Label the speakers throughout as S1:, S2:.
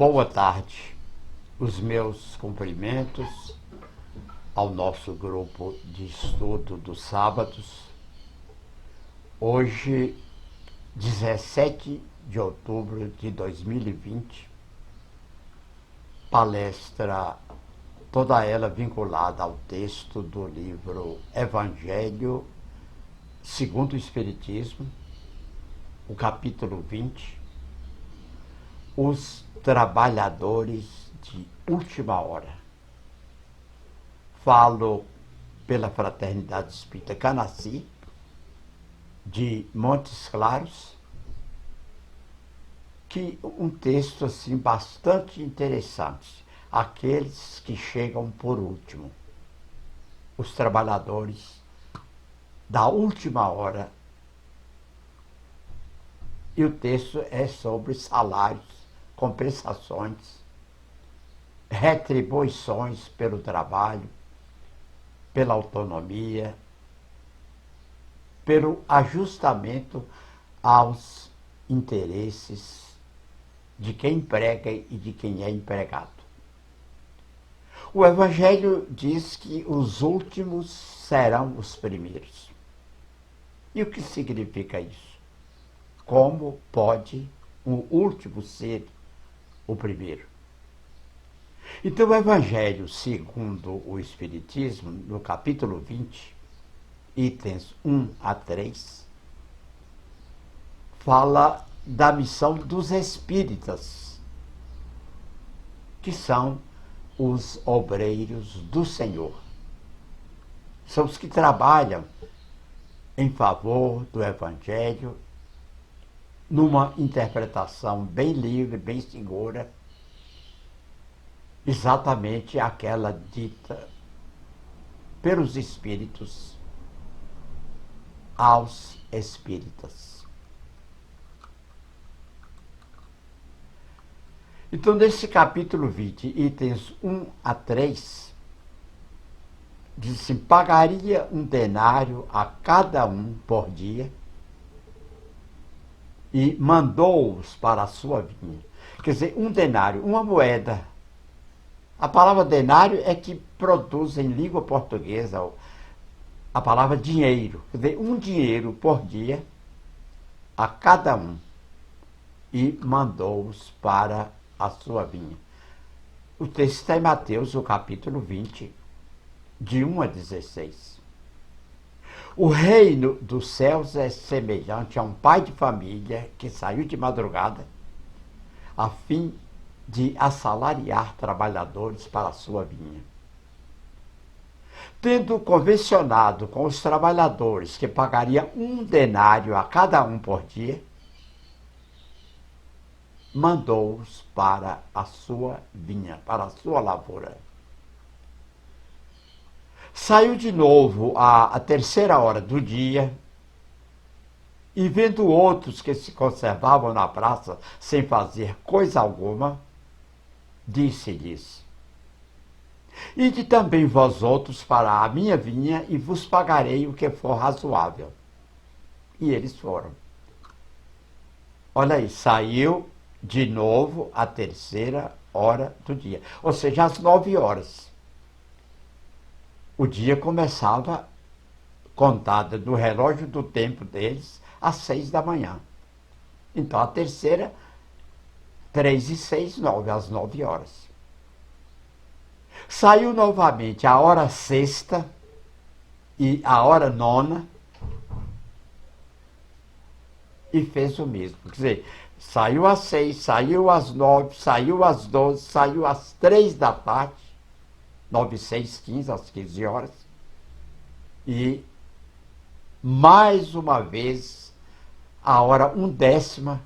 S1: Boa tarde. Os meus cumprimentos ao nosso grupo de estudo dos sábados. Hoje, 17 de outubro de 2020, palestra toda ela vinculada ao texto do livro Evangelho segundo o Espiritismo, o capítulo 20, Os Trabalhadores de Última Hora. Falo pela Fraternidade Espírita Canaci, de Montes Claros, que um texto assim bastante interessante. Aqueles que chegam por último, os trabalhadores da última hora. E o texto é sobre salários, compensações, retribuições pelo trabalho, pela autonomia, pelo ajustamento aos interesses de quem emprega e de quem é empregado. O Evangelho diz que os últimos serão os primeiros. E o que significa isso? Como pode o último ser o primeiro? Então, o Evangelho segundo o Espiritismo, no capítulo 20, itens 1 a 3, fala da missão dos espíritas, que são os obreiros do Senhor. São os que trabalham em favor do Evangelho, numa interpretação bem livre, bem segura, exatamente aquela dita pelos espíritos aos espíritas. Então, nesse capítulo 20, itens 1 a 3, diz assim: pagaria um denário a cada um por dia e mandou-os para a sua vinha. Quer dizer, um denário, uma moeda. A palavra denário é que produz em língua portuguesa a palavra dinheiro. Quer dizer, um dinheiro por dia a cada um. E mandou-os para a sua vinha. O texto está em Mateus, o capítulo 20, de 1 a 16. O reino dos céus é semelhante a um pai de família que saiu de madrugada a fim de assalariar trabalhadores para a sua vinha. Tendo convencionado com os trabalhadores que pagaria um denário a cada um por dia, mandou-os para a sua vinha, para a sua lavoura. Saiu de novo à terceira hora do dia e, vendo outros que se conservavam na praça sem fazer coisa alguma, disse-lhes: ide também vós outros para a minha vinha e vos pagarei o que for razoável. E eles foram. Olha aí, saiu de novo à terceira hora do dia, ou seja, às 9 horas. O dia começava, contada do relógio do tempo deles, às 6 da manhã. Então, a terceira, 3 e 6, 9, às 9 horas. Saiu novamente a hora sexta e a hora nona e fez o mesmo. Quer dizer, saiu às 6, saiu às 9, saiu às 12, saiu às 3 da tarde, 9, 6, 15, às 15 horas. E, mais uma vez, a hora 1/10,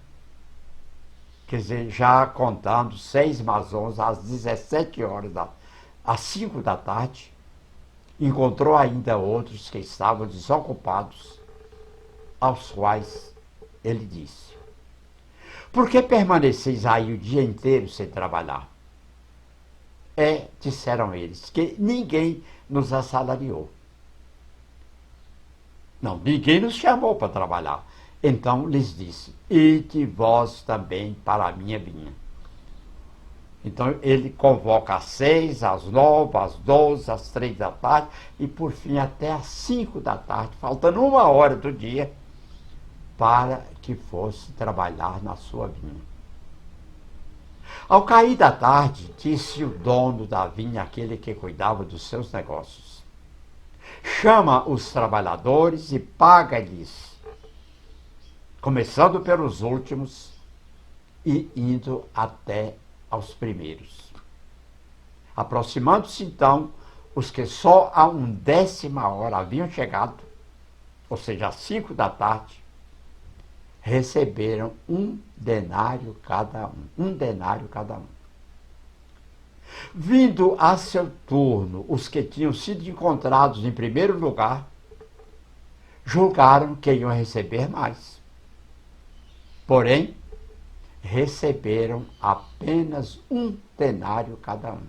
S1: quer dizer, já contando 6 mais 11, às 17 horas, às 5 da tarde, encontrou ainda outros que estavam desocupados, aos quais ele disse: por que permaneceis aí o dia inteiro sem trabalhar? Disseram eles, que ninguém nos assalariou. Não, ninguém nos chamou para trabalhar. Então lhes disse: ide vós também para a minha vinha. Então ele convoca às 6, às 9, às 12, às 3 da tarde e por fim até às 5 da tarde, faltando 1 hora do dia para que fosse trabalhar na sua vinha. Ao cair da tarde, disse o dono da vinha, aquele que cuidava dos seus negócios: chama os trabalhadores e paga-lhes, começando pelos últimos e indo até aos primeiros. Aproximando-se então, os que só a 1/10 haviam chegado, ou seja, às 5 da tarde, receberam 1 denário cada um. 1 denário cada um. Vindo a seu turno, os que tinham sido encontrados em primeiro lugar, julgaram que iam receber mais. Porém, receberam apenas 1 denário cada um.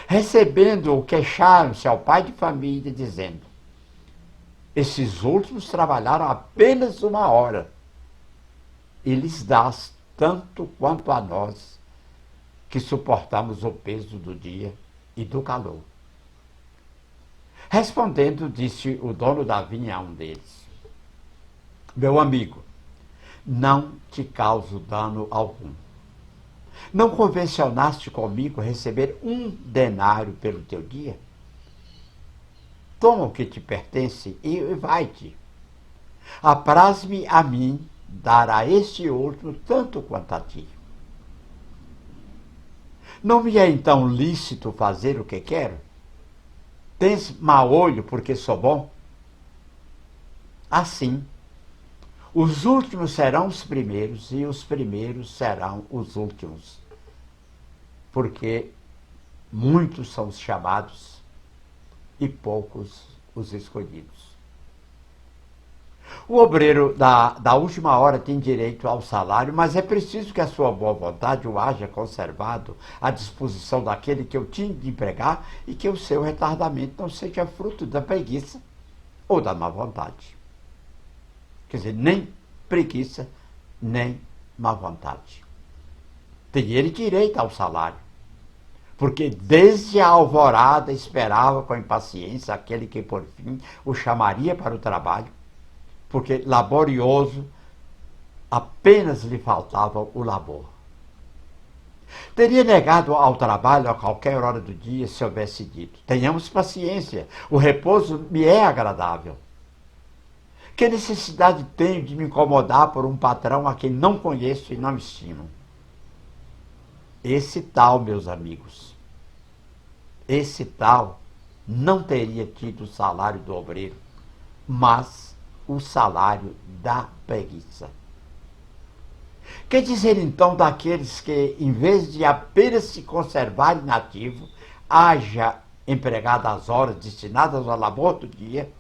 S1: Recebendo-o, queixaram-se ao pai de família, dizendo: esses últimos trabalharam apenas 1 hora, e lhes dás tanto quanto a nós, que suportamos o peso do dia e do calor. Respondendo, disse o dono da vinha a um deles: meu amigo, não te causo dano algum. Não convencionaste comigo receber 1 denário pelo teu dia? Toma o que te pertence e vai-te. Apraz-me a mim dar a este outro tanto quanto a ti. Não me é então lícito fazer o que quero? Tens mau olho porque sou bom? Assim, os últimos serão os primeiros e os primeiros serão os últimos. Porque muitos são os chamados e poucos os escolhidos. O obreiro da última hora tem direito ao salário, mas é preciso que a sua boa vontade o haja conservado à disposição daquele que o tinha de empregar e que o seu retardamento não seja fruto da preguiça ou da má vontade. Quer dizer, nem preguiça, nem má vontade. Tem ele direito ao salário, porque desde a alvorada esperava com impaciência aquele que por fim o chamaria para o trabalho, porque laborioso apenas lhe faltava o labor. Teria negado ao trabalho a qualquer hora do dia se houvesse dito: tenhamos paciência, o repouso me é agradável. Que necessidade tenho de me incomodar por um patrão a quem não conheço e não estimo? Esse tal, meus amigos, esse tal não teria tido o salário do obreiro, mas o salário da preguiça. Que dizer então daqueles que, em vez de apenas se conservar inativo, haja empregado as horas destinadas ao labor do dia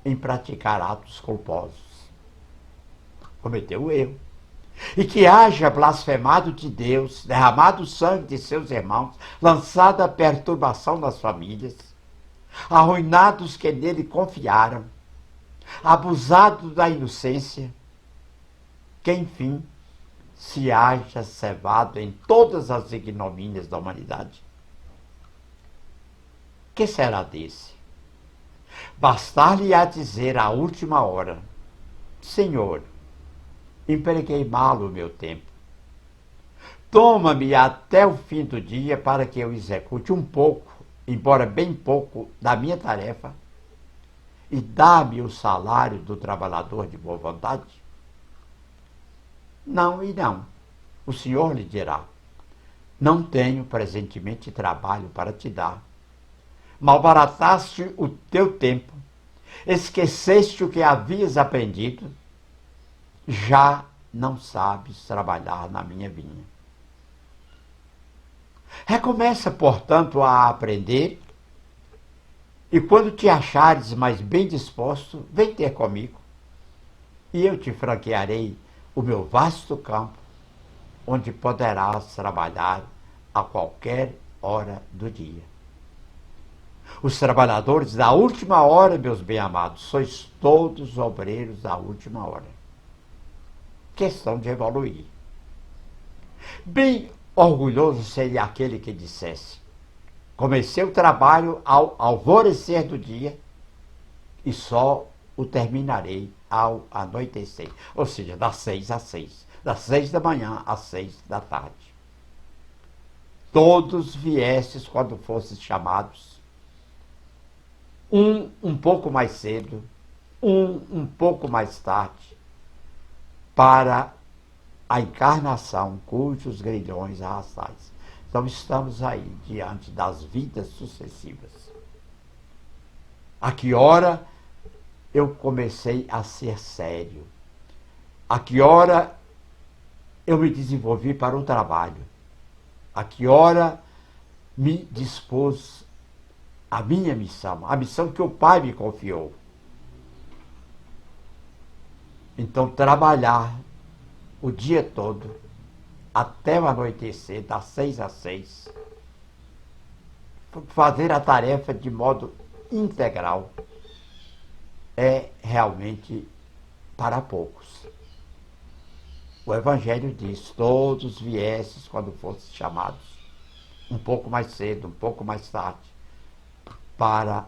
S1: em praticar atos culposos? Cometeu o erro. E que haja blasfemado de Deus, derramado o sangue de seus irmãos, lançado a perturbação nas famílias, arruinados que nele confiaram, abusado da inocência, que enfim se haja cevado em todas as ignomínias da humanidade. Que será desse? Bastar-lhe-á dizer à última hora: Senhor, empreguei mal o meu tempo. Toma-me até o fim do dia para que eu execute um pouco, embora bem pouco, da minha tarefa, e dá-me o salário do trabalhador de boa vontade? Não e não. O Senhor lhe dirá: não tenho presentemente trabalho para te dar. Malbarataste o teu tempo, esqueceste o que havias aprendido, já não sabes trabalhar na minha vinha. Recomeça, portanto, a aprender, e quando te achares mais bem disposto, vem ter comigo, e eu te franquearei o meu vasto campo, onde poderás trabalhar a qualquer hora do dia. Os trabalhadores da última hora, meus bem-amados, sois todos obreiros da última hora. Questão de evoluir. Bem Orgulhoso seria aquele que dissesse: comecei o trabalho ao alvorecer do dia e só o terminarei ao anoitecer. Ou seja, das 6 às 6. Das 6 da manhã às 6 da tarde. Todos viesses quando fosses chamados. Um pouco mais cedo, um pouco mais tarde, para a encarnação cujos grilhões arrastais. Então estamos aí diante das vidas sucessivas. A que hora eu comecei a ser sério? A que hora eu me desenvolvi para o trabalho? A que hora me dispus a minha missão, a missão que o Pai me confiou? Então, trabalhar o dia todo, até o anoitecer, das 6 às 6, fazer a tarefa de modo integral, é realmente para poucos. O Evangelho diz: todos viesses quando fossem chamados, um pouco mais cedo, um pouco mais tarde, para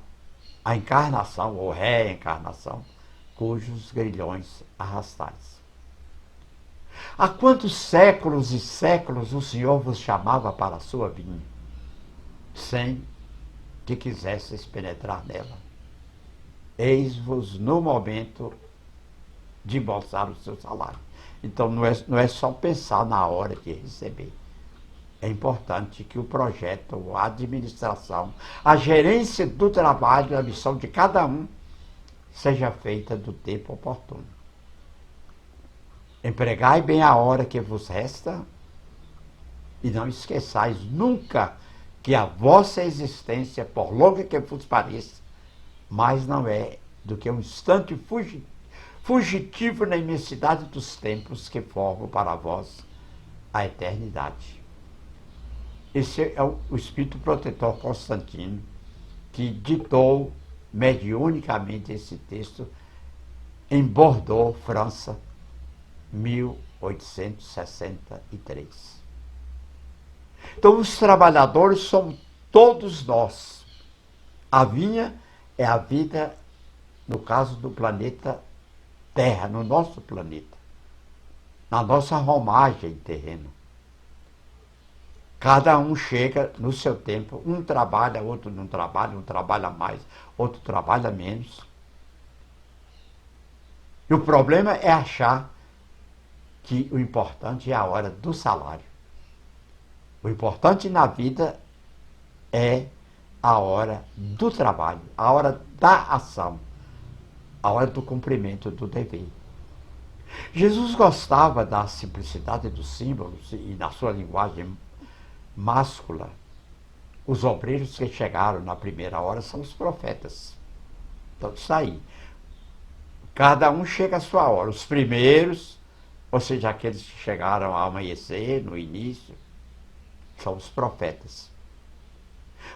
S1: a encarnação ou reencarnação, cujos grilhões arrastais. Há quantos séculos e séculos o Senhor vos chamava para a sua vinha, sem que quisesseis penetrar nela? Eis-vos no momento de embolsar o seu salário. Então não é só pensar na hora de receber. É importante que o projeto, a administração, a gerência do trabalho, a missão de cada um, seja feita do tempo oportuno. Empregai bem a hora que vos resta e não esqueçais nunca que a vossa existência, por longa que vos pareça, mais não é do que um instante fugitivo na imensidade dos tempos que formam para vós a eternidade. Esse é o espírito protetor Constantino, que ditou mediunicamente esse texto em Bordeaux, França, 1863. Então, os trabalhadores somos todos nós. A vinha é a vida, no caso do planeta Terra, no nosso planeta, na nossa romagem terrena. Cada um chega no seu tempo, um trabalha, outro não trabalha, um trabalha mais, outro trabalha menos. E o problema é achar que o importante é a hora do salário. O importante na vida é a hora do trabalho, a hora da ação, a hora do cumprimento do dever. Jesus gostava da simplicidade dos símbolos e na sua linguagem máscula. Os obreiros que chegaram na primeira hora são os profetas. Então, isso aí. Cada um chega à sua hora. Os primeiros, ou seja, aqueles que chegaram ao amanhecer, no início, são os profetas.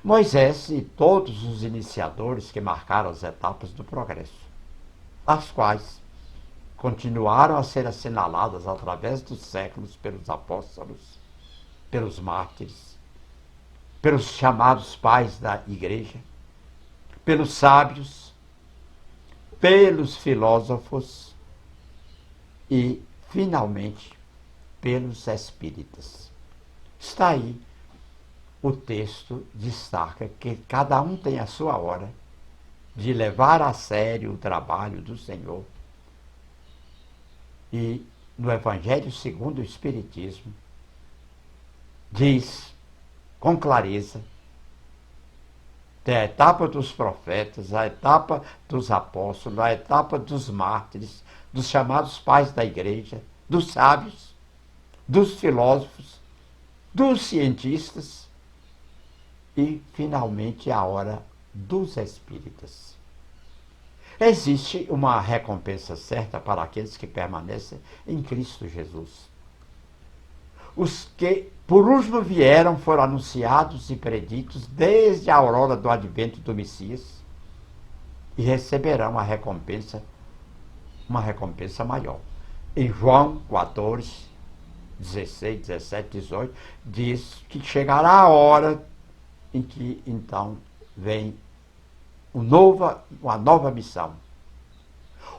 S1: Moisés e todos os iniciadores que marcaram as etapas do progresso, as quais continuaram a ser assinaladas através dos séculos pelos apóstolos, pelos mártires, pelos chamados pais da igreja, pelos sábios, pelos filósofos e, finalmente, pelos espíritas. Está aí. O texto destaca que cada um tem a sua hora de levar a sério o trabalho do Senhor. E no Evangelho segundo o Espiritismo, diz com clareza que a etapa dos profetas, a etapa dos apóstolos, a etapa dos mártires, dos chamados pais da igreja, dos sábios, dos filósofos, dos cientistas e, finalmente, a hora dos espíritas. Existe uma recompensa certa para aqueles que permanecem em Cristo Jesus. Os que por último vieram foram anunciados e preditos desde a aurora do advento do Messias e receberão uma recompensa maior. Em João 14, 16, 17, 18, diz que chegará a hora em que então vem uma nova missão.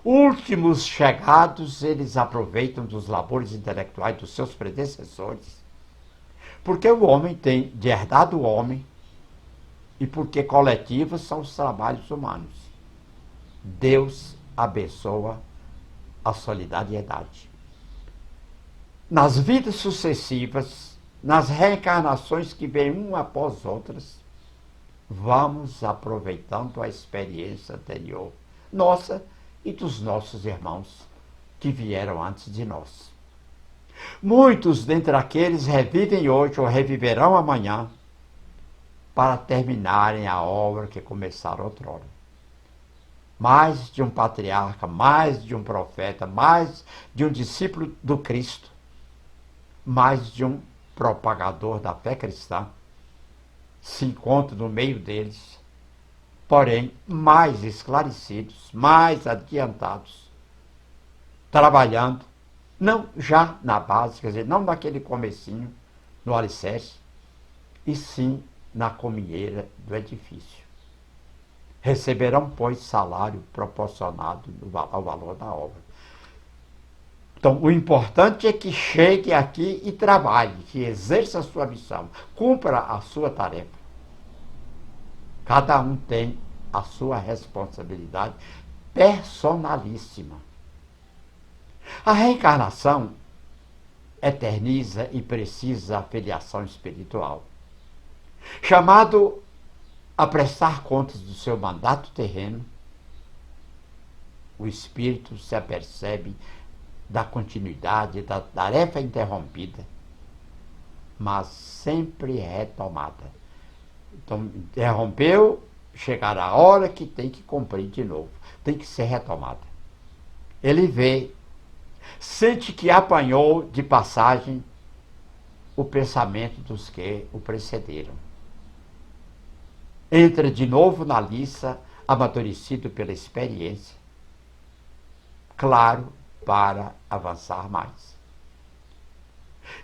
S1: Últimos chegados, eles aproveitam dos labores intelectuais dos seus predecessores, porque o homem tem de herdar do homem e porque coletivos são os trabalhos humanos. Deus abençoa a solidariedade. Nas vidas sucessivas, nas reencarnações que vêm uma após outras, vamos aproveitando a experiência anterior, nossa e dos nossos irmãos que vieram antes de nós. Muitos dentre aqueles revivem hoje ou reviverão amanhã para terminarem a obra que começaram outrora. Mais de um patriarca, mais de um profeta, mais de um discípulo do Cristo, mais de um propagador da fé cristã se encontra no meio deles, porém mais esclarecidos, mais adiantados, trabalhando, não já na base, quer dizer, não naquele comecinho, no alicerce, e sim na cominheira do edifício. Receberão, pois, salário proporcionado ao valor da obra. Então, o importante é que chegue aqui e trabalhe, que exerça a sua missão, cumpra a sua tarefa. Cada um tem a sua responsabilidade personalíssima. A reencarnação eterniza e precisa a filiação espiritual. Chamado a prestar contas do seu mandato terreno, o espírito se apercebe da continuidade da tarefa interrompida, mas sempre retomada. Então, interrompeu, chegará a hora que tem que cumprir de novo, tem que ser retomada. Ele vê, sente que apanhou de passagem o pensamento dos que o precederam. Entra de novo na liça, amadurecido pela experiência, claro, para avançar mais.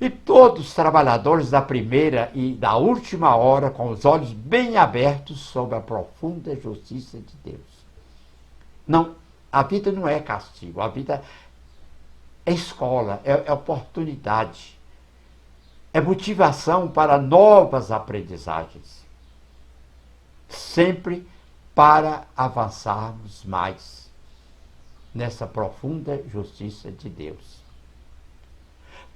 S1: E todos os trabalhadores da primeira e da última hora, com os olhos bem abertos sob a profunda justiça de Deus. Não, a vida não é castigo, a vida é escola, é oportunidade, é motivação para novas aprendizagens, sempre para avançarmos mais nessa profunda justiça de Deus.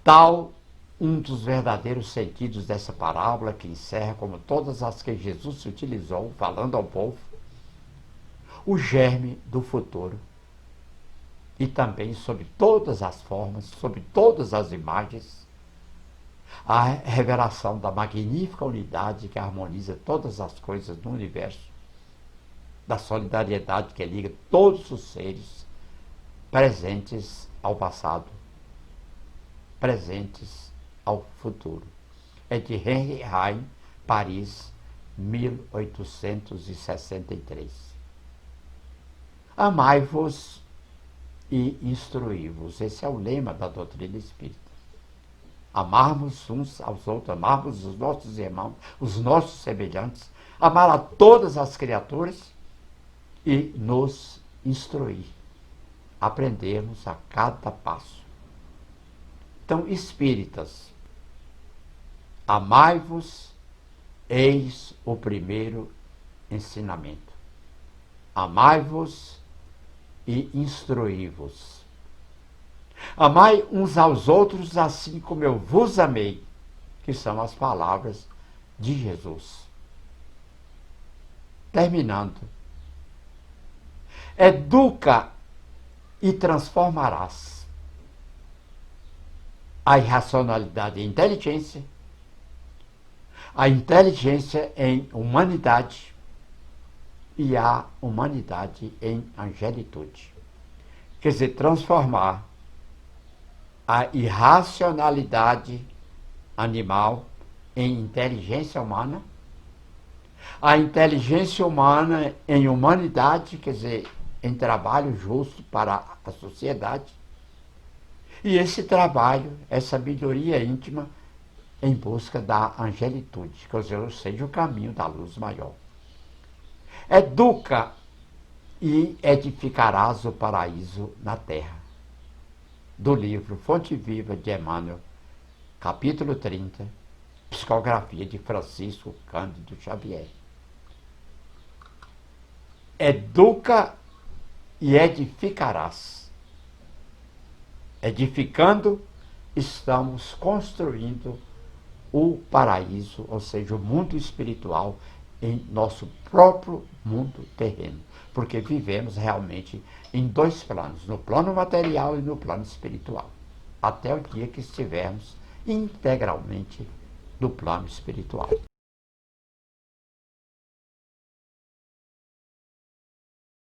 S1: Tal um dos verdadeiros sentidos dessa parábola, que encerra, como todas as que Jesus utilizou, falando ao povo, o germe do futuro. E também, sob todas as formas, sob todas as imagens, a revelação da magnífica unidade que harmoniza todas as coisas no universo, da solidariedade que liga todos os seres presentes ao passado, presentes ao futuro. É de Henry Heine, Paris, 1863. Amai-vos e instruí-vos. Esse é o lema da doutrina espírita. Amarmos uns aos outros, amarmos os nossos irmãos, os nossos semelhantes, amar a todas as criaturas e nos instruir, aprendermos a cada passo. Então, espíritas, amai-vos, eis o primeiro ensinamento. Amai-vos e instruí-vos. Amai uns aos outros assim como eu vos amei, que são as palavras de Jesus. Terminando. Educa e transformarás a irracionalidade em inteligência, a inteligência em humanidade e a humanidade em angelitude. Quer dizer, transformar a irracionalidade animal em inteligência humana, a inteligência humana em humanidade, quer dizer, em trabalho justo para a sociedade, E esse trabalho, essa melhoria íntima, em busca da angelitude, ou seja, o caminho da luz maior. Educa e edificarás o paraíso na terra. Do livro Fonte Viva de Emmanuel, capítulo 30, psicografia de Francisco Cândido Xavier. Educa e edificarás. Edificando, estamos construindo o paraíso, ou seja, o mundo espiritual em nosso próprio mundo terreno. Porque vivemos realmente em dois planos, no plano material e no plano espiritual. Até o dia que estivermos integralmente no plano espiritual.